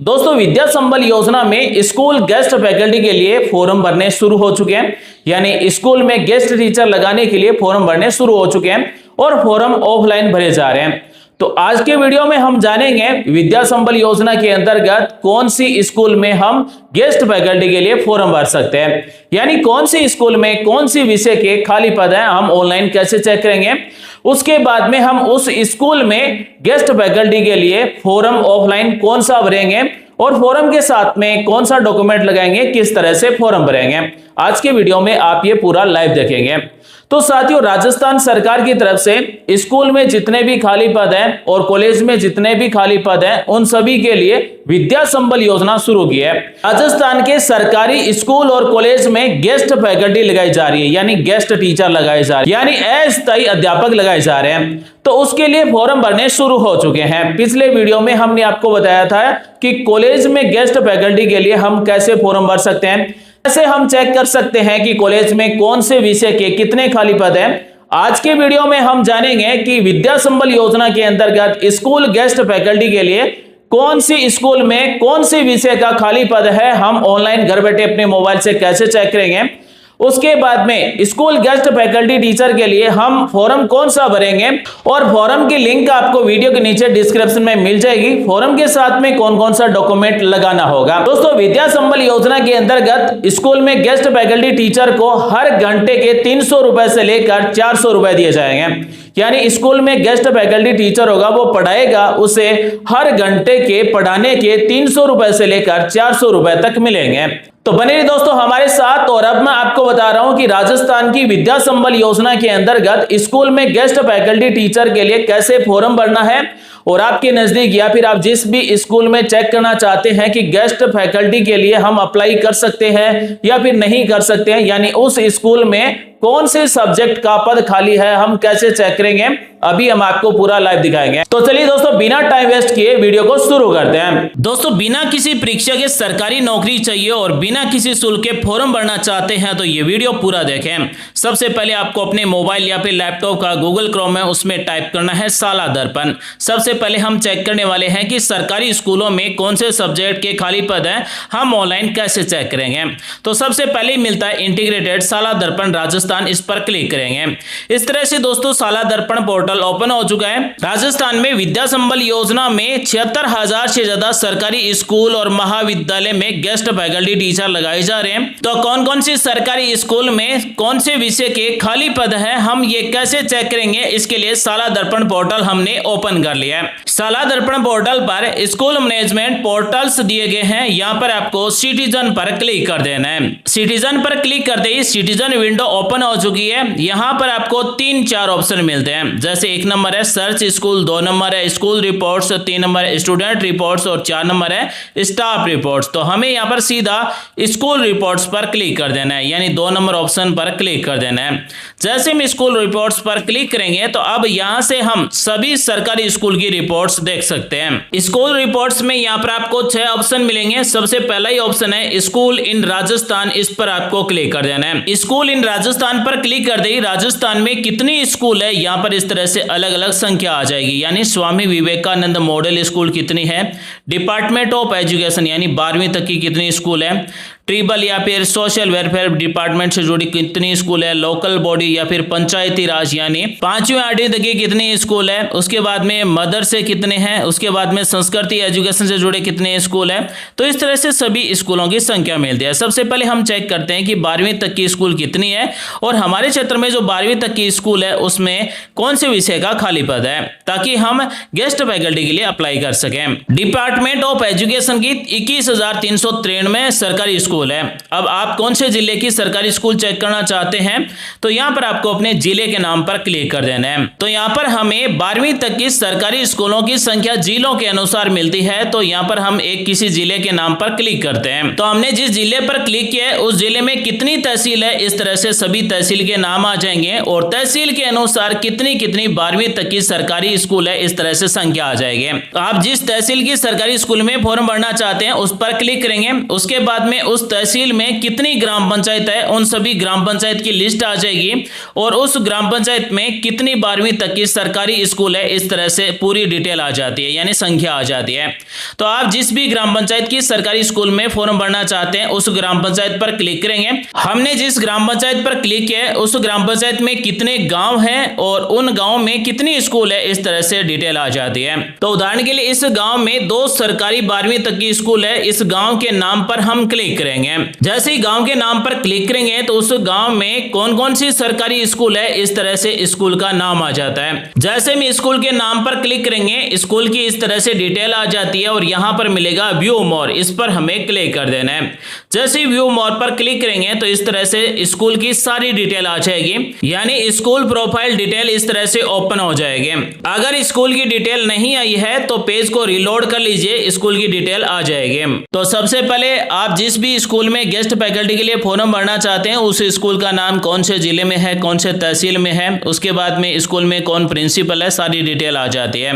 दोस्तों, विद्या संबल योजना में स्कूल गेस्ट फैकल्टी के लिए फॉर्म भरने शुरू हो चुके हैं। यानी स्कूल में गेस्ट टीचर लगाने के लिए फॉर्म भरने शुरू हो चुके हैं और फॉर्म ऑफलाइन भरे जा रहे हैं। तो आज के वीडियो में हम जानेंगे विद्या संबल योजना के अंतर्गत कौन सी स्कूल में हम गेस्ट फैकल्टी के लिए फॉर्म भर सकते हैं, यानी कौन सी स्कूल में कौन सी विषय के खाली पद हैं, हम ऑनलाइन कैसे चेक करेंगे। उसके बाद में हम उस स्कूल में गेस्ट फैकल्टी के लिए फॉर्म ऑफलाइन कौन सा भरेंगे और फॉर्म के साथ में कौन सा डॉक्यूमेंट लगाएंगे, किस तरह से फॉर्म भरेंगे। आज के वीडियो में आप ये पूरा लाइव देखेंगे। तो साथियों, राजस्थान सरकार की तरफ से स्कूल में जितने भी खाली पद हैं और कॉलेज में जितने भी खाली पद हैं, उन सभी के लिए विद्या संबल योजना शुरू की है। राजस्थान के सरकारी स्कूल और कॉलेज में गेस्ट फैकल्टी लगाई जा रही है, यानी गेस्ट टीचर लगाए जा रहे हैं, यानी अस्थायी अध्यापक लगाए जा रहे हैं। तो उसके लिए फॉर्म भरने शुरू हो चुके हैं। पिछले वीडियो में हमने आपको बताया था कि कॉलेज में गेस्ट फैकल्टी के लिए हम कैसे फॉर्म भर सकते हैं, कैसे हम चेक कर सकते हैं कि कॉलेज में कौन से विषय के कितने खाली पद हैं। आज के वीडियो में हम जानेंगे कि विद्या संबल योजना के अंतर्गत स्कूल गेस्ट फैकल्टी के लिए कौन सी स्कूल में कौन से विषय का खाली पद है, हम ऑनलाइन घर बैठे अपने मोबाइल से कैसे चेक करेंगे। उसके बाद में स्कूल गेस्ट फैकल्टी टीचर के लिए हम फॉर्म कौन सा भरेंगे और फॉर्म की लिंक आपको वीडियो के नीचे डिस्क्रिप्शन में मिल जाएगी। फॉर्म के साथ में कौन कौन सा डॉक्यूमेंट लगाना होगा। दोस्तों, विद्या संबल योजना के अंतर्गत स्कूल में गेस्ट फैकल्टी टीचर को हर घंटे के 300 रुपए से लेकर 400 रुपए दिए जाएंगे। यानी स्कूल में गेस्ट फैकल्टी टीचर होगा, वो पढ़ाएगा, उसे हर घंटे के पढ़ाने के 300 रुपए से लेकर 400 रुपए तक मिलेंगे। तो बने रहिए दोस्तों हमारे साथ। और अब मैं आपको बता रहा हूं कि राजस्थान की विद्या संबल योजना के अंतर्गत स्कूल में गेस्ट फैकल्टी टीचर के लिए कैसे फॉर्म भरना है और आपके नजदीक या फिर आप जिस भी स्कूल में चेक करना चाहते हैं कि गेस्ट फैकल्टी के लिए हम अप्लाई कर सकते हैं या फिर नहीं कर सकते हैं, यानी उस स्कूल में कौन से सब्जेक्ट का पद खाली है, हम कैसे चेक करेंगे, अभी हम आपको पूरा लाइव दिखाएंगे। तो चलिए दोस्तों, बिना टाइम वेस्ट किए वीडियो को शुरू करते हैं। दोस्तों, बिना किसी परीक्षा के सरकारी नौकरी चाहिए और बिना किसी शुल्क के फॉर्म भरना चाहते हैं तो ये वीडियो पूरा देखें। सबसे पहले आपको अपने मोबाइल या फिर लैपटॉप का गूगल क्रोम है उसमें टाइप करना है शाला दर्पण। सबसे पहले हम चेक करने वाले हैं कि सरकारी स्कूलों में कौन से सब्जेक्ट के खाली पद हैं, हम ऑनलाइन कैसे चेक करेंगे। तो सबसे पहले मिलता है इंटीग्रेटेड शाला दर्पण राजस्थान, इस पर क्लिक करेंगे। इस तरह से दोस्तों शाला दर्पण पोर्टल ओपन हो चुका है। राजस्थान में विद्या संबल योजना में 76,000 से ज्यादा सरकारी स्कूल और महाविद्यालय में गेस्ट फैकल्टी टीचर लगाए जा रहे हैं। तो कौन कौन सी सरकारी स्कूल में कौन से विषय के खाली पद है, हम ये कैसे चेक करेंगे, इसके लिए शाला दर्पण पोर्टल हमने ओपन कर लिया है। शाला दर्पण पोर्टल पर स्कूल मैनेजमेंट पोर्टल्स दिए गए हैं। यहाँ पर आपको सिटीजन पर क्लिक कर देना है। सिटीजन पर क्लिक करते ही सिटीजन विंडो ओपन हो चुकी है। यहाँ पर आपको 3-4 ऑप्शन मिलते हैं। जैसे 1 नंबर है सर्च स्कूल, 2 नंबर है स्कूल रिपोर्ट्स, 3 नंबर है स्टूडेंट रिपोर्ट्स और 4 नंबर है स्टाफ रिपोर्ट्स। तो हमें यहाँ पर सीधा स्कूल रिपोर्ट्स पर क्लिक कर देना है, यानी 2 नंबर ऑप्शन पर क्लिक कर देना है। जैसे हम स्कूल रिपोर्ट्स पर क्लिक करेंगे तो अब यहाँ से हम सभी सरकारी स्कूल की रिपोर्ट्स देख सकते हैं। स्कूल रिपोर्ट्स में यहाँ पर आपको 6 ऑप्शन मिलेंगे। सबसे पहला ही ऑप्शन है स्कूल इन राजस्थान, इस पर आपको क्लिक कर देना है। स्कूल इन राजस्थान पर क्लिक कर दें। राजस्थान में कितनी स्कूल है, यहाँ पर इस तरह से अलग अलग संख्या आ जाएगी, यानी स्वामी विवेकानंद मॉडल स्कूल कितनी है, डिपार्टमेंट ऑफ एजुकेशन यानी 12वीं तक की कितनी स्कूल है, ट्रिबल या फिर सोशल वेलफेयर डिपार्टमेंट से जुड़ी कितनी स्कूल है, लोकल बॉडी या फिर पंचायती राज यानी 5वीं 8वीं तक की कितनी स्कूल है, उसके बाद में मदर से कितने हैं, उसके बाद में संस्कृति एजुकेशन से जुड़े कितने स्कूल है। तो इस तरह से सभी स्कूलों की संख्या मिलती है। सबसे पहले हम चेक करते हैं कि 12वीं तक की स्कूल कितनी है और हमारे क्षेत्र में जो 12वीं तक की स्कूल है उसमें कौन से विषय का खाली पद है, ताकि हम गेस्ट फैकल्टी के लिए अप्लाई कर सकें। डिपार्टमेंट ऑफ एजुकेशन की 21,393 सरकारी स्कूल है। अब आप कौन से जिले की सरकारी स्कूल चेक करना चाहते हैं तो यहां पर आपको अपने जिले के नाम पर क्लिक कर देना है। तो यहां पर हमें 12वीं तक की सरकारी स्कूलों की संख्या जिलों के अनुसार मिलती है। तो यहां पर हम एक किसी जिले के नाम पर क्लिक करते हैं। तो हमने जिस जिले पर क्लिक किया है उस जिले में कितनी तहसील है, इस तरह से सभी तहसील के नाम आ जाएंगे और तहसील के अनुसार कितनी कितनी 12वीं तक की सरकारी स्कूल है, इस तरह से संख्या आ जाएगी। तो आप जिस तहसील की सरकारी स्कूल में फॉर्म भरना चाहते हैं उस पर क्लिक करेंगे। उसके बाद में उस तहसील में कितनी ग्राम पंचायत है, उन सभी ग्राम पंचायत की लिस्ट आ जाएगी और उस ग्राम पंचायत में कितनी 12वीं तक की सरकारी स्कूल है, इस तरह से पूरी डिटेल आ जाती है, यानी संख्या आ जाती है। तो आप जिस भी ग्राम पंचायत की सरकारी स्कूल में फॉर्म भरना चाहते हैं उस ग्राम पंचायत पर क्लिक करेंगे। हमने जिस ग्राम पंचायत पर क्लिक किया है उस ग्राम पंचायत में कितने गांव हैं और उन गांव में कितनी स्कूल है, इस तरह से डिटेल आ जाती है। तो उदाहरण के लिए इस गांव में 2 सरकारी 12वीं तक की स्कूल है, इस गांव के नाम पर हम क्लिक करेंगे। जैसे ही गांव के नाम पर क्लिक करेंगे तो उस गांव में कौन कौन सी सरकारी स्कूल है, इस तरह से स्कूल का नाम आ जाता है। जैसे हम स्कूल के नाम पर क्लिक करेंगे स्कूल की इस तरह से डिटेल आ जाती है और यहां पर मिलेगा व्यू मोर, इस पर हमें क्लिक कर देना है। जैसे ही व्यू मोर पर क्लिक करेंगे तो इस तरह से स्कूल की सारी डिटेल आ जाएगी, यानी स्कूल प्रोफाइल डिटेल इस तरह से ओपन हो जाएगी। अगर स्कूल की डिटेल नहीं आई है तो पेज को रिलोड कर लीजिए, स्कूल की डिटेल आ जाएगी। तो सबसे पहले आप जिस भी स्कूल में गेस्ट फैकल्टी के लिए फॉर्म भरना चाहते हैं उस स्कूल का नाम कौन से जिले में है, कौन से तहसील में है, उसके बाद में स्कूल में कौन प्रिंसिपल है, सारी डिटेल आ जाती है।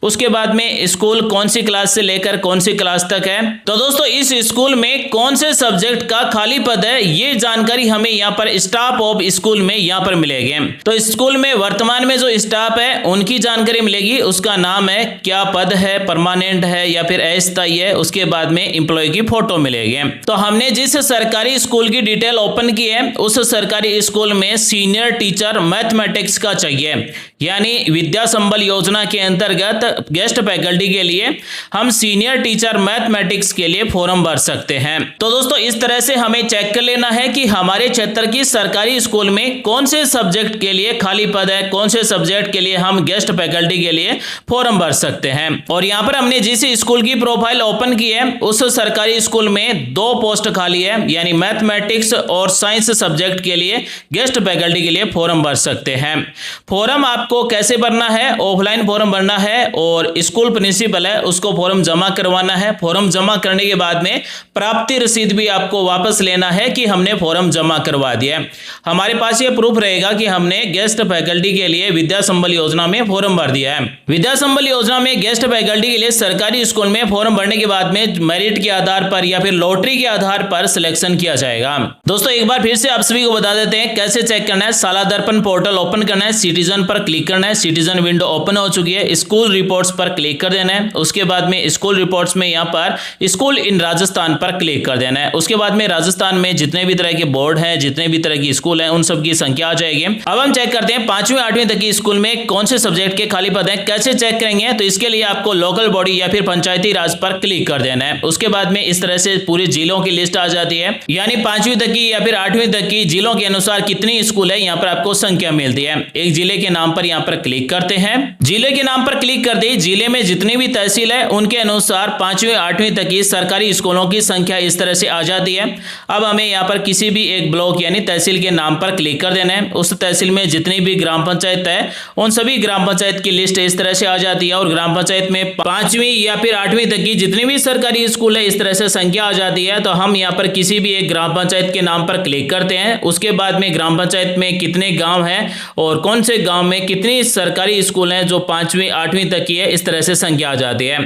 उसके बाद में स्कूल कौन सी क्लास से लेकर कौन सी क्लास तक है। तो दोस्तों इस स्कूल में कौन से सब्जेक्ट का खाली पद है, ये जानकारी हमें यहाँ पर स्टाफ ऑफ स्कूल में यहाँ पर मिलेगी। तो स्कूल में वर्तमान में जो स्टाफ है उनकी जानकारी मिलेगी, उसका नाम है, क्या पद है, परमानेंट है या फिर अस्थायी है। उसके बाद में एम्प्लॉय की फोटो मिलेगी। तो हमने जिस सरकारी स्कूल की डिटेल ओपन की है उस सरकारी स्कूल में सीनियर टीचर मैथमेटिक्स का चाहिए, यानी विद्या संबल योजना के अंतर्गत गेस्ट फैकल्टी के लिए हम सीनियर टीचर मैथमेटिक्स के लिए फॉर्म भर सकते हैं। तो दोस्तों इस तरह से हमें चेक कर लेना है कि हमारे क्षेत्र की सरकारी स्कूल में कौन से सब्जेक्ट के लिए खाली पद है, कौन से सब्जेक्ट के लिए हम गेस्ट फैकल्टी के लिए फॉर्म भर सकते हैं। और यहाँ पर हमने जिस स्कूल की प्रोफाइल ओपन की है उस सरकारी स्कूल में 2 पोस्ट खाली है, यानी मैथमेटिक्स और साइंस सब्जेक्ट के लिए गेस्ट फैकल्टी के लिए फॉर्म भर सकते हैं। फॉर्म आपको कैसे भरना है, ऑफलाइन फॉर्म भरना है और स्कूल प्रिंसिपल है उसको फॉर्म जमा करवाना है। फॉर्म जमा करने के बाद में प्राप्ति रसीद भी आपको वापस लेना है कि हमने फॉर्म जमा करवा दिया। हमारे पास ये प्रूफ रहेगा कि हमने गेस्ट फैकल्टी के लिए विद्या संबल योजना में फॉर्म भर दिया है। विद्या संबल योजना में गेस्ट फैकल्टी के लिए सरकारी स्कूल में फॉर्म भरने के बाद में मेरिट के आधार पर या फिर लॉटरी के आधार पर सिलेक्शन किया जाएगा। दोस्तों एक बार फिर से आप सभी को बता देते हैं कैसे चेक करना है। साला दर्पण पोर्टल ओपन करना है, सिटीजन पर क्लिक करना है, सिटीजन विंडो ओपन हो चुकी है, स्कूल रिपोर्ट्स पर क्लिक कर देना है। उसके बाद में स्कूल रिपोर्ट्स में यहाँ पर स्कूल इन राजस्थान पर क्लिक कर देना है। उसके बाद में राजस्थान में जितने भी तरह के बोर्ड हैं, जितने भी तरह की स्कूल हैं, उन सब की संख्या आ जाएगी। अब हम चेक करते हैं 5वीं 8वीं तक की स्कूल में कौन से सब्जेक्ट के खाली पद हैं। कैसे चेक करेंगे तो इसके लिए आपको लोकल बॉडी या फिर पंचायती राज पर क्लिक कर देना है। उसके बाद में इस तरह से पूरी जिलों की लिस्ट आ जाती है, यानी 5वीं तक की या फिर 8वीं तक की जिलों के अनुसार कितनी स्कूल है यहाँ पर आपको संख्या मिलती है। एक जिले के नाम पर यहाँ पर क्लिक करते हैं। जिले के नाम पर क्लिक कर दी, जिले में जितनी भी तहसील है उनके अनुसार 5वीं 8वीं तक की सरकारी स्कूलों की संख्या इस तरह से आ जाती है। अब हमें यहाँ पर किसी भी एक ब्लॉक यानी तहसील के नाम पर क्लिक कर देना है। उस तहसील में जितनी भी ग्राम पंचायत है उन सभी ग्राम पंचायत की लिस्ट इस तरह से आ जाती है और ग्राम पंचायत में 5वीं या फिर 8वीं तक की जितनी भी सरकारी स्कूल है इस तरह से संख्या आ जाती है। तो हम यहाँ पर किसी भी एक ग्राम पंचायत के नाम पर क्लिक करते हैं। उसके बाद में ग्राम पंचायत में कितने गाँव हैं और कौन से गाँव में कितनी सरकारी स्कूल हैं जो 5वीं 8वीं तक की है, इस तरह से संख्या आ जाती है।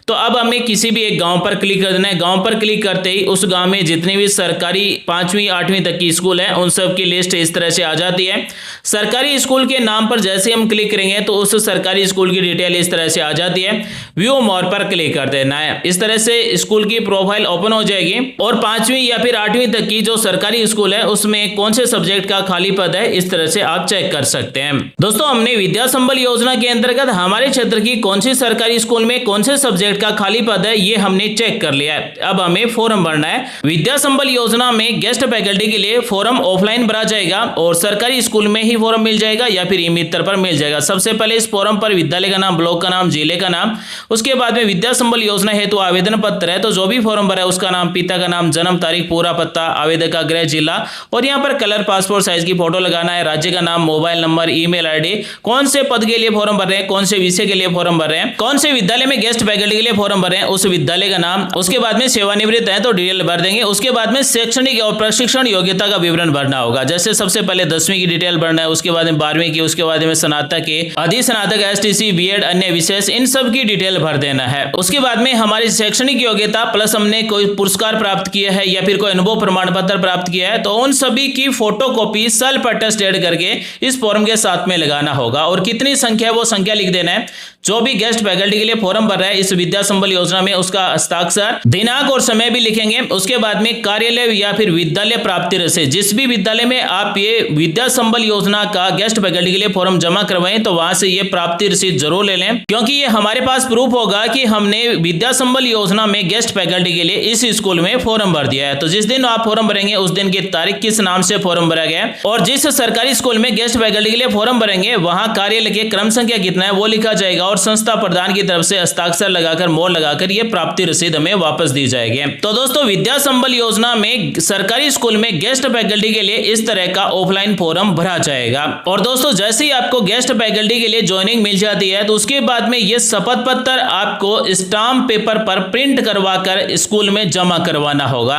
तो अब हमें किसी भी एक गांव पर क्लिक कर देना है। गांव पर क्लिक करते ही उस गांव में जितनी भी सरकारी 5वीं 8वीं तक की स्कूल है उन सब की लिस्ट इस तरह से आ जाती है। सरकारी स्कूल के नाम पर जैसे हम क्लिक करेंगे तो उस सरकारी स्कूल की डिटेल इस तरह से आ जाती है। व्यू मोर पर क्लिक कर देना है। इस तरह से स्कूल की प्रोफाइल ओपन हो जाएगी और 5वीं या फिर 8वीं तक की जो सरकारी स्कूल है उसमें कौन से सब्जेक्ट का खाली पद है, इस तरह से आप चेक कर सकते हैं। दोस्तों हमने विद्या संबल योजना के अंतर्गत हमारे क्षेत्र की कौन सी सरकारी स्कूल में कौन से सब्जेक्ट का खाली पद है ये हमने चेक कर लिया है। अब हमें फॉर्म भरना है। विद्या संबल योजना में गेस्ट फैकल्टी के लिए फॉर्म ऑफलाइन भरा जाएगा और सरकारी स्कूल में ही फॉर्म मिल जाएगा या फिर ई-मित्र पर मिल जाएगा। सबसे पहले इस फॉर्म पर विद्यालय का नाम, ब्लॉक का नाम, जिले का नाम, उसके बाद में विद्या संबल योजना हेतु आवेदन पत्र है तो जो भी फॉर्म भरा है उसका नाम, पिता का नाम, जन्म तारीख, पूरा पता, आवेदक का गृह जिला और यहाँ पर कलर पासपोर्ट साइज की फोटो लगाना है, राज्य का नाम, मोबाइल नंबर, ईमेल आईडी कौन से पद के लिए फॉर्म भर रहे हैं, कौन से विषय के लिए फॉर्म भर रहे हैं, कौन से विद्यालय में गेस्ट फैकल्टी के लिए फॉर्म भर रहे हैं, उस विद्यालय का नाम, उसके बाद में सेवानिवृत्त है तो डिटेल भर देंगे। उसके बाद में शैक्षणिक और प्रशिक्षण योग्यता का विवरण भरना होगा। जैसे सबसे पहले 10वीं की डिटेल भरना है, उसके बाद में 12वीं की, उसके बाद में स्नातक की, अधिस्नातक, एसटीसी, बीएड, अन्य विशेष, इन सब की डिटेल भर देना है। उसके बाद में हमारी शैक्षणिक योग्यता प्लस हमने कोई पुरस्कार प्राप्त किया है या फिर कोई अनुभव प्रमाण पत्र प्राप्त किया है तो उन सभी की फोटोकॉपी सेल्फ अटेस्टेड करके इस फॉर्म के साथ में लगाना होगा। और कितनी संख्या है वो संख्या लिख देना है। जो भी गेस्ट फैकल्टी के लिए फॉर्म भर रहा है इस विद्या संबल योजना में उसका हस्ताक्षर, दिनांक और समय भी लिखेंगे। उसके बाद में कार्यालय या फिर विद्यालय प्राप्ति रसीद, जिस भी विद्यालय में आप ये विद्या संबल योजना का गेस्ट फैकल्टी के लिए फॉर्म जमा करवाएं तो वहां से ये प्राप्ति रसीद जरूर ले लें, क्योंकि ये हमारे पास प्रूफ होगा कि हमने विद्या संबल योजना में गेस्ट फैकल्टी के लिए इस स्कूल में फॉर्म भर दिया है। तो जिस दिन आप फॉर्म भरेंगे उस दिन की तारीख, किस नाम से फॉर्म भरा गया और जिस सरकारी स्कूल में गेस्ट फैकल्टी के लिए फॉर्म भरेंगे वहां कार्यालय के क्रम संख्या कितना है वो लिखा जाएगा और संस्था प्रधान की तरफ से हस्ताक्षर लगाकर, मोहर लगाकर ये प्राप्ति रसीद हमें वापस दी जाएगी। तो दोस्तों विद्या संबल योजना में सरकारी स्कूल में गेस्ट फैकल्टी के लिए इस तरह का ऑफलाइन फॉर्म भरा जाएगा। और दोस्तों जैसे ही आपको गेस्ट फैकल्टी के लिए ज्वाइनिंग मिल जाती है तो उसके बाद में ये शपथ पत्र आपको स्टाम्प पेपर पर प्रिंट करवाकर स्कूल में जमा करवाना होगा।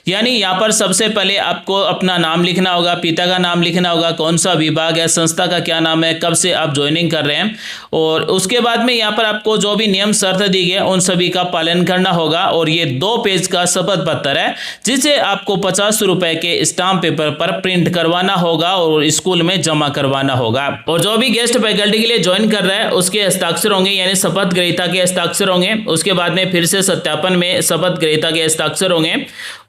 यानी यहाँ पर सबसे पहले आपको अपना नाम लिखना होगा, पिता का नाम लिखना होगा, कौन सा विभाग है, संस्था का क्या नाम है, कब से आप ज्वाइनिंग कर रहे हैं, और उसके बाद में यहाँ पर आपको जो भी नियम शर्त दी गई उन सभी का पालन करना होगा। और ये 2 पेज का शपथ पत्र है जिसे आपको 50 रुपए के स्टाम्प पेपर पर प्रिंट करवाना होगा और स्कूल में जमा करवाना होगा। और जो भी गेस्ट फैकल्टी के लिए ज्वाइन कर रहा है उसके हस्ताक्षर होंगे, यानी शपथ ग्रहीता के हस्ताक्षर होंगे। उसके बाद में फिर से सत्यापन में शपथ ग्रहीता के हस्ताक्षर होंगे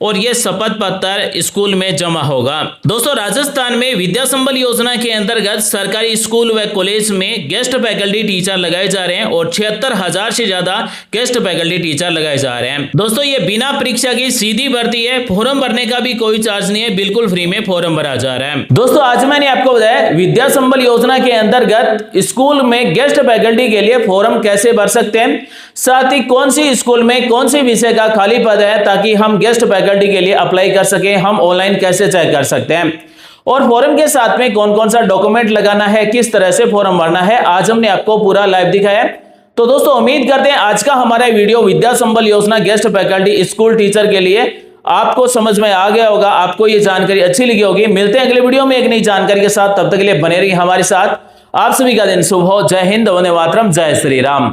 और ये शपथ पत्र स्कूल में जमा होगा। दोस्तों राजस्थान में विद्या संबल योजना के अंतर्गत सरकारी स्कूल व कॉलेज में गेस्ट फैकल्टी टीचर लगाए जा रहे हैं और 76,000 से ज्यादा गेस्ट फैकल्टी टीचर लगाए जा रहे हैं। दोस्तों ये बिना परीक्षा की सीधी भर्ती है, फॉर्म भरने का भी कोई चार्ज नहीं है, बिल्कुल फ्री में फॉर्म भरा जा रहा है। दोस्तों आज मैंने आपको बताया विद्या संबल योजना के अंतर्गत स्कूल में गेस्ट फैकल्टी के लिए फॉर्म कैसे भर सकते हैं, साथ ही कौन सी स्कूल में कौन सी विषय का खाली पद है ताकि हम गेस्ट फैकल्टी के लिए अप्लाई कर सकें, हम ऑनलाइन कैसे चेक कर सकते हैं, और फॉर्म के साथ में कौन कौन सा डॉक्यूमेंट लगाना है, किस तरह से फॉर्म भरना है, आज हमने आपको पूरा लाइव दिखाया। तो दोस्तों उम्मीद करते हैं आज का हमारा वीडियो विद्या संबल योजना गेस्ट फैकल्टी स्कूल टीचर के लिए आपको समझ में आ गया होगा, आपको ये जानकारी अच्छी लगी होगी। मिलते हैं अगले वीडियो में एक नई जानकारी के साथ, तब तक के लिए बने रहिए हमारे साथ। आप सभी का दिन शुभ हो। जय हिंद, वंदे मातरम, जय श्री राम।